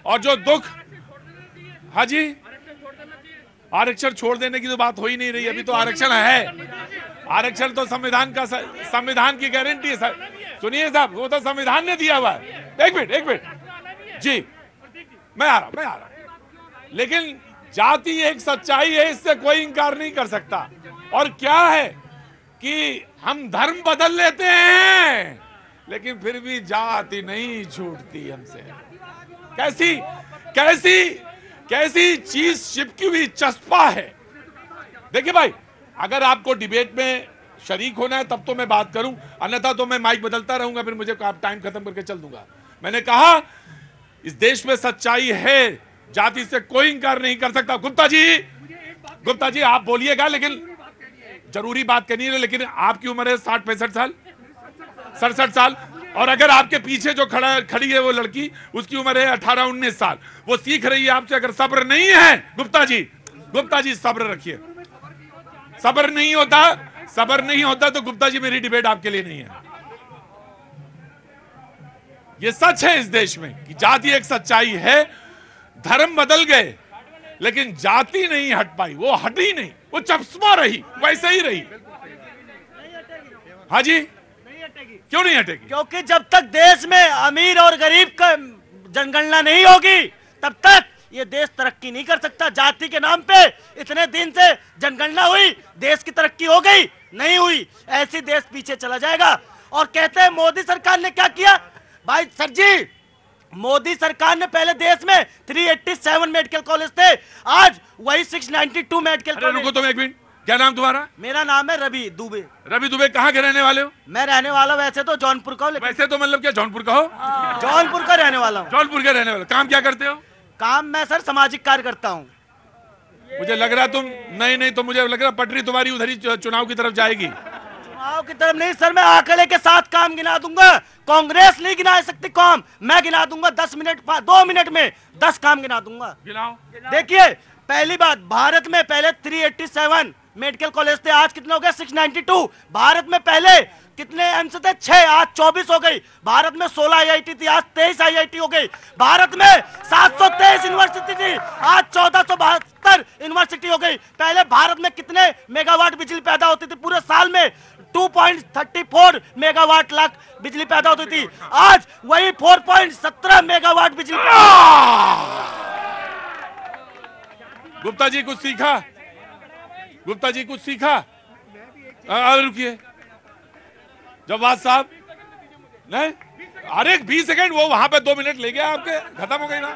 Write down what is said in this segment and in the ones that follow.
और जो दुख, हाँ जी, आरक्षण छोड़ देने की तो बात हो ही नहीं रही, अभी तो आरक्षण है। आरक्षण तो संविधान की गारंटी है सर। सुनिए साहब, वो तो संविधान ने दिया हुआ है। एक मिनट जी, मैं आ रहा। लेकिन जाति एक सच्चाई है, इससे कोई इंकार नहीं कर सकता। और क्या है कि हम धर्म बदल लेते हैं लेकिन फिर भी जाति नहीं छूटती हमसे। कैसी कैसी कैसी चीज चिपकी हुई चस्पा है। देखिए भाई, अगर आपको डिबेट में शरीक होना है तब तो मैं बात करूं, अन्यथा तो मैं माइक बदलता रहूंगा, फिर मुझे आप टाइम खत्म करके चल दूंगा। मैंने कहा इस देश में सच्चाई है, जाति से कोई इंकार नहीं कर सकता। गुप्ता जी आप बोलिएगा, लेकिन जरूरी बात करनी है। लेकिन आपकी उम्र है 60-65 साल, 67 साल, और अगर आपके पीछे जो खड़ी है वो लड़की, उसकी उम्र है 18-19 साल। वो सीख रही है आपसे। अगर सब्र नहीं है गुप्ता जी सब्र रखिए। सब्र नहीं होता तो गुप्ता जी मेरी डिबेट आपके लिए नहीं है। ये सच है इस देश में कि जाति एक सच्चाई है। धर्म बदल गए लेकिन जाति नहीं हट पाई, वो हटी नहीं, वो चपसमा रही, वैसे ही रही। हाँ जी, क्यों नहीं हटेगी? क्योंकि जब तक देश में अमीर और गरीब का जनगणना नहीं होगी तब तक ये देश तरक्की नहीं कर सकता। जाति के नाम पे इतने दिन से जनगणना हुई, देश की तरक्की हो गई? नहीं हुई। ऐसे देश पीछे चला जाएगा। और कहते हैं मोदी सरकार ने क्या किया? भाई सर जी, मोदी सरकार ने पहले देश में 387 मेडिकल कॉलेज थे, आज वही 692 मेडिकल कॉलेज। रुको तुम एक मिनट, क्या नाम तुम्हारा? मेरा नाम है रवि दुबे। रवि दुबे, कहाँ के रहने वाले हो? मैं रहने वाला वैसे तो जौनपुर का हूँ। वैसे तो मतलब क्या जौनपुर का हो? जौनपुर का रहने वाला हूँ। जौनपुर के रहने वाले। काम क्या करते हो? काम मैं सर सामाजिक कार्य करता हूँ। मुझे लग रहा तुम नहीं तो मुझे लग रहा पटरी तुम्हारी उधर ही चुनाव की तरफ जाएगी। चुनाव की तरफ नहीं सर, मैं आंकड़े के साथ काम गिना दूंगा। कांग्रेस नहीं गिना सकती काम, मैं गिना दूंगा 2 मिनट में 10 काम गिना दूंगा। गिनाओ। देखिए, पहली बात, भारत में पहले 387 मेडिकल कॉलेज थे, आज कितने हो गए? 692। भारत में पहले कितने एम्स थे? 6, आज 24 हो गई। भारत में 16 IIT थी, आज 23 IIT हो गई। भारत में 723 यूनिवर्सिटी थी, आज 1472 यूनिवर्सिटी हो गई। पहले भारत में कितने मेगावाट बिजली पैदा होती थी? पूरे साल में 2.34 मेगावाट लाख बिजली पैदा होती थी, आज वही 4.17 मेगावाट बिजली। गुप्ता जी कुछ सीखा? गुप्ता जी कुछ सीखा? रुकिए जवाब साहब, नहीं, अरे 20 सेकंड, वो वहां पे 2 मिनट ले गया आपके, खत्म हो गई ना।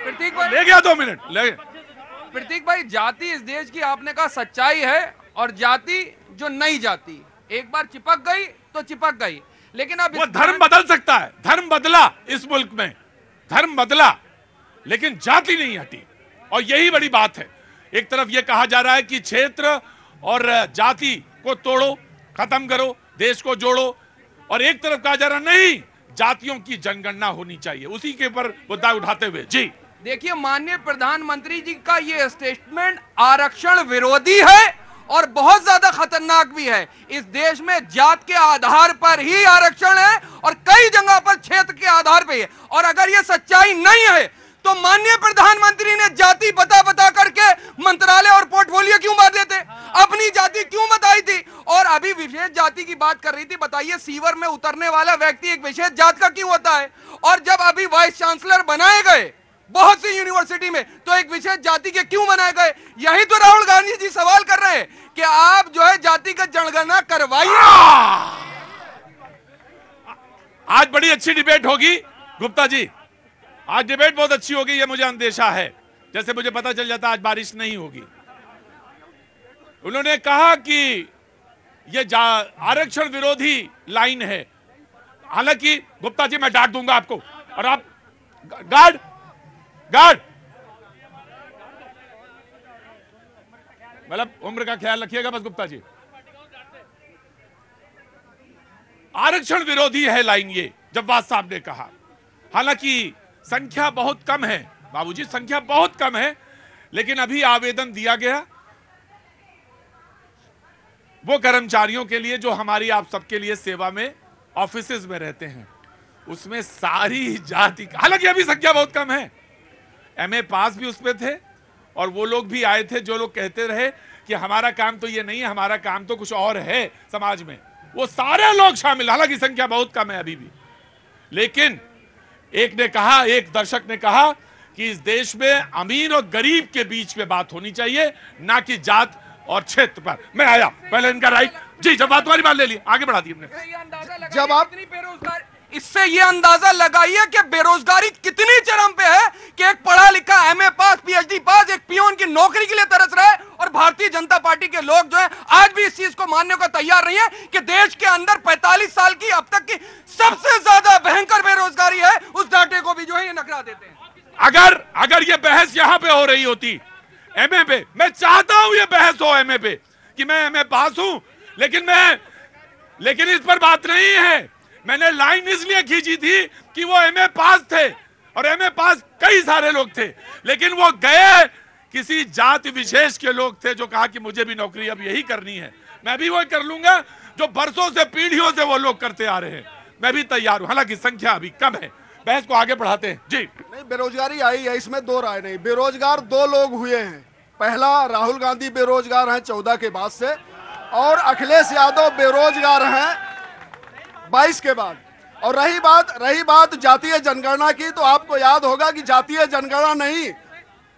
प्रतीक भाई ले गया 2 मिनट ले। प्रतीक भाई, जाति इस देश की आपने कहा सच्चाई है, और जाति जो नई जाति एक बार चिपक गई तो चिपक गई, लेकिन अब वो धर्म बदल सकता है। धर्म बदला इस मुल्क में, धर्म बदला लेकिन जाति नहीं हटी, और यही बड़ी बात है। एक तरफ ये कहा जा रहा है कि क्षेत्र और जाति को तोड़ो, खत्म करो, देश को जोड़ो, और एक तरफ कहा जा रहा नहीं, जातियों की जनगणना होनी चाहिए। उसी के ऊपर मुद्दा उठाते हुए जी देखिए, माननीय प्रधानमंत्री जी का ये स्टेटमेंट आरक्षण विरोधी है और बहुत ज्यादा खतरनाक भी है। इस देश में जात के आधार पर ही आरक्षण है और कई जगह पर क्षेत्र के आधार पर है। और अगर ये सच्चाई नहीं है तो माननीय प्रधानमंत्री ने जाति बता करके मंत्रालय और पोर्टफोलियो क्यों बांट देते? अपनी जाति क्यों बताई थी? और अभी विशेष जाति की बात कर रही थी, बताइए सीवर में उतरने वाला व्यक्ति एक विशेष जात का क्यों होता है? और जब अभी वाइस चांसलर बनाए गए बहुत सी यूनिवर्सिटी में, तो एक विशेष जाति के क्यों बनाए गए? यही तो राहुल गांधी जी सवाल कर रहे हैं कि आप जो है जातिगत जनगणना करवाइए। आज बड़ी अच्छी डिबेट होगी गुप्ता जी, आज डिबेट बहुत अच्छी होगी, ये मुझे अंदेशा है। जैसे मुझे पता चल जाता आज बारिश नहीं होगी। उन्होंने कहा कि ये आरक्षण विरोधी लाइन है। हालांकि गुप्ता जी मैं डांट दूंगा आपको, और आप गार्ड मतलब उम्र का ख्याल रखिएगा बस गुप्ता जी। आरक्षण विरोधी है लाइन ये, जव्वाद साहब ने कहा। हालांकि संख्या बहुत कम है बाबूजी, संख्या बहुत कम है, लेकिन अभी आवेदन दिया गया वो कर्मचारियों के लिए जो हमारी आप सबके लिए सेवा में ऑफिसेज में रहते हैं, उसमें सारी जाति, हालांकि अभी संख्या बहुत कम है, MA पास भी उसमें थे, और वो लोग भी आए थे जो लोग कहते रहे कि हमारा काम तो ये नहीं है, हमारा काम तो कुछ और है समाज में। वो सारे लोग शामिल, हालांकि संख्या बहुत कम है अभी भी, लेकिन एक ने कहा, एक दर्शक ने कहा कि इस देश में अमीर और गरीब के बीच में बात होनी चाहिए, ना कि जात और क्षेत्र पर। मैं आया पहले इनका राइट जी, जब बात तुम्हारी बात ले ली, आगे बढ़ा दी हमने। जब आप बेरोजगार, इससे ये अंदाजा लगाइए कि बेरोजगारी कितनी चरम पे है कि एक पढ़ा लिखा MA पास PhD पास एक पियोन की नौकरी के लिए तरस रहा है, और भारतीय जनता पार्टी के लोग जो है आज भी इस चीज को मानने को तैयार नहीं है कि देश के अंदर 45 साल की अब तक की सबसे ज्यादा भयंकर बेरोजगारी है। उस डाटे को भी जो है ये नकरा देते हैं। अगर ये बहस यहां पे हो रही होती MA पे, मैं चाहता हूं ये बहस हो MA पे कि मैं MA पास हूं, लेकिन इस पर बात नहीं है। मैंने लाइन इसलिए खींची थी कि वो MA पास थे, और MA पास कई सारे लोग थे, लेकिन वो गए किसी जाति विशेष के लोग थे जो कहा कि मुझे भी नौकरी अब यही करनी है, मैं भी वो कर लूंगा जो बरसों से पीढ़ियों से वो लोग करते आ रहे हैं, मैं भी तैयार हूं। हालांकि संख्या अभी कम है, बहस को आगे बढ़ाते हैं जी। नहीं, बेरोजगारी आई है, इसमें दो राय नहीं। बेरोजगार दो लोग हुए हैं, पहला राहुल गांधी बेरोजगार हैं 14 के बाद से, और अखिलेश यादव बेरोजगार हैं 22 के बाद। और रही बात जातीय जनगणना की, तो आपको याद होगा कि जातीय जनगणना नहीं,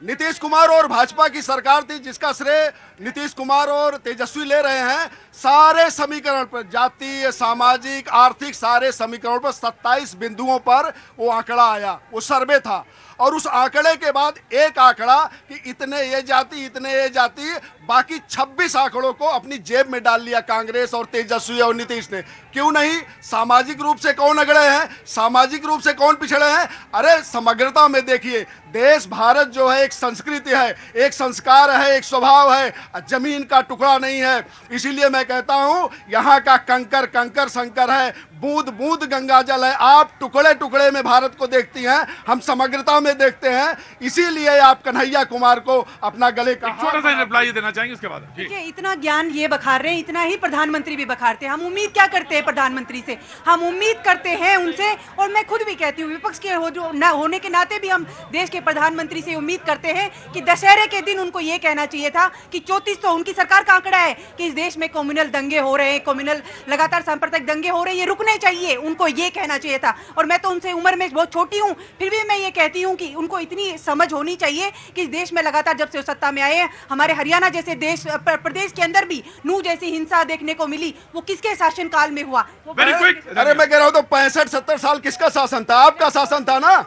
नीतीश कुमार और भाजपा की सरकार थी जिसका श्रेय नीतीश कुमार और तेजस्वी ले रहे हैं। सारे समीकरण पर, जातीय, सामाजिक, आर्थिक, सारे समीकरण पर 27 बिंदुओं पर वो आंकड़ा आया, वो सर्वे था। और उस आंकड़े के बाद एक आंकड़ा कि इतने ये जाति, इतने ये जाति, बाकी 26 आंकड़ों को अपनी जेब में डाल लिया कांग्रेस और तेजस्वी और नीतीश ने। क्यों नहीं? सामाजिक रूप से कौन अगड़े हैं, सामाजिक रूप से कौन पिछड़े हैं? अरे समग्रता में देखिए, देश भारत जो है एक संस्कृति है, एक संस्कार है, एक स्वभाव है, जमीन का टुकड़ा नहीं है। इसीलिए मैं कहता हूं यहाँ का कंकर कंकर शंकर है, बूंद बूंद गंगा जल है। आप टुकड़े टुकड़े में भारत को देखती हैं, हम समग्रता में देखते हैं। इसीलिए आप कन्हैया कुमार को अपना गले का छोटा सा रिप्लाई देना चाहेंगे उसके बाद। देखिए, इतना ज्ञान ये बखार रहे हैं, इतना ही प्रधानमंत्री भी बखारते हैं। हम उम्मीद क्या करते हैं प्रधानमंत्री से? हम उम्मीद करते हैं उनसे, और मैं खुद भी कहती हूँ विपक्ष के होने के नाते भी हम देश के प्रधानमंत्री से उम्मीद करते हैं कि दशहरे के दिन उनको ये कहना चाहिए था कि 3400 उनकी सरकार का आंकड़ा है कि इस देश में कम्युनल दंगे हो रहे हैं, कम्युनल लगातार सांप्रदायिक दंगे हो रहे हैं, ये रुकने चाहिए, उनको ये कहना चाहिए था। और मैं तो उनसे उम्र में बहुत छोटी हूँ, फिर भी मैं ये कहती हूँ कि उनको इतनी समझ होनी चाहिए कि इस देश में लगातार जब से सत्ता में आए हैं, हमारे हरियाणा जैसे देश प्रदेश के अंदर भी नूह जैसी हिंसा देखने को मिली, वो किसके शासनकाल में हुआ? अरे मैं कह रहा हूँ तो 65-70 साल किसका शासन था? आपका शासन था ना।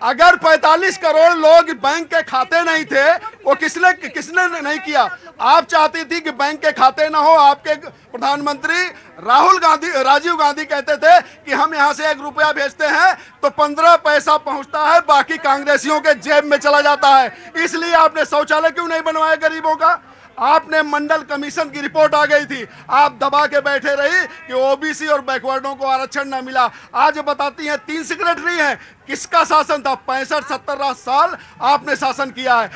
अगर 45 करोड़ लोग बैंक के खाते नहीं थे, वो किसने नहीं किया? आप चाहती थी कि बैंक के खाते ना हो। आपके प्रधानमंत्री राजीव गांधी कहते थे कि हम यहां से 1 रुपया भेजते हैं तो 15 पैसा पहुंचता है, बाकी कांग्रेसियों के जेब में चला जाता है। इसलिए आपने शौचालय क्यों नहीं बनवाया गरीबों का? आपने मंडल कमीशन की रिपोर्ट आ गई थी, आप दबा के बैठे रही कि ओबीसी और बैकवर्डों को आरक्षण न मिला। आज बताती हैं 3 सेक्रेटरी हैं। किसका शासन था? 65-70 साल आपने शासन किया है।